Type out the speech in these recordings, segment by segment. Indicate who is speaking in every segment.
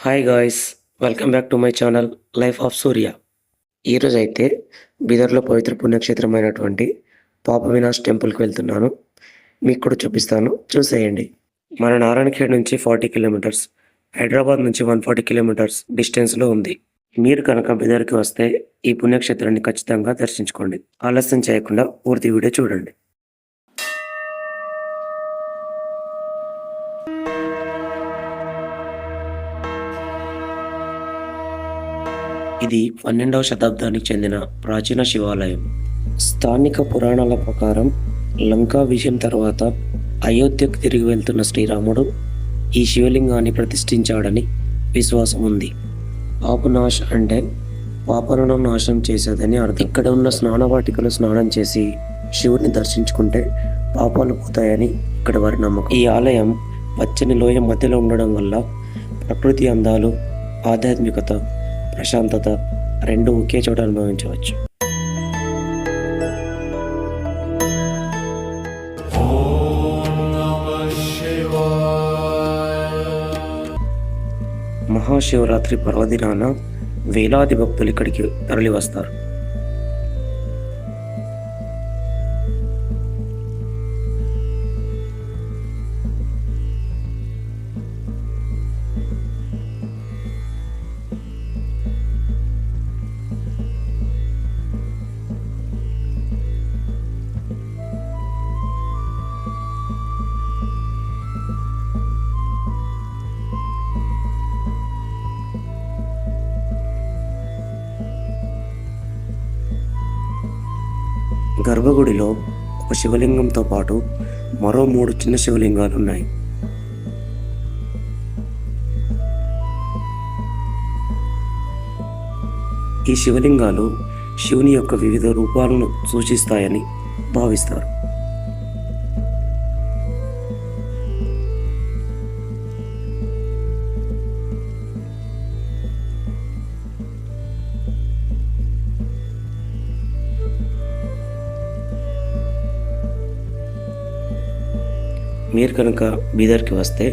Speaker 1: Hi guys, welcome back to my channel life of Surya. ఈరోజు అయితే బీదర్లో పవిత్ర పుణ్యక్షేత్రమైనటువంటి పాప వినాశ్ టెంపుల్కి వెళ్తున్నాను. మీకు కూడా చూపిస్తాను, చూసేయండి. మన నారాయణఖేడ్ నుంచి 40 కిలోమీటర్స్, హైదరాబాద్ నుంచి 140 కిలోమీటర్స్ డిస్టెన్స్లో ఉంది. మీరు కనుక బీదర్కి వస్తే ఈ పుణ్యక్షేత్రాన్ని ఖచ్చితంగా దర్శించుకోండి. ఆలస్యం చేయకుండా పూర్తి వీడియో చూడండి. ఇది 12వ శతాబ్దానికి చెందిన ప్రాచీన శివాలయం. స్థానిక పురాణాల ప్రకారం లంకా విజయం తర్వాత అయోధ్యకు తిరిగి వెళ్తున్న శ్రీరాముడు ఈ శివలింగాన్ని ప్రతిష్ఠించాడని విశ్వాసం ఉంది. పాపనాశ్ అంటే పాపలను నాశనం చేసేదని అర్థం. ఇక్కడ ఉన్న స్నానవాటికలో స్నానం చేసి శివుడిని దర్శించుకుంటే పాపాలు పోతాయని ఇక్కడ వారి నమ్మకం. ఈ ఆలయం పచ్చని లోయ మధ్యలో ఉండడం వల్ల ప్రకృతి అందాలు, ఆధ్యాత్మికత, ప్రశాంతత రెండు ఒకే చోట అనుభవించవచ్చు. మహాశివరాత్రి పర్వదినాన వేలాది భక్తులు ఇక్కడికి తరలి వస్తారు. గర్భగుడిలో ఒక శివలింగంతో పాటు మరో 3 చిన్న శివలింగాలు ఉన్నాయి. ఈ శివలింగాలు శివుని యొక్క వివిధ రూపాలను సూచిస్తాయని భావిస్తారు. మీరు కనుక బీదర్కి వస్తే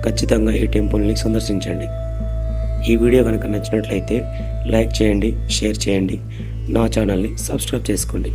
Speaker 1: ఖచ్చితంగా ఈ టెంపుల్ని సందర్శించండి. ఈ వీడియో కనుక నచ్చినట్లయితే లైక్ చేయండి, షేర్ చేయండి, నా ఛానల్ని సబ్స్క్రైబ్ చేసుకోండి.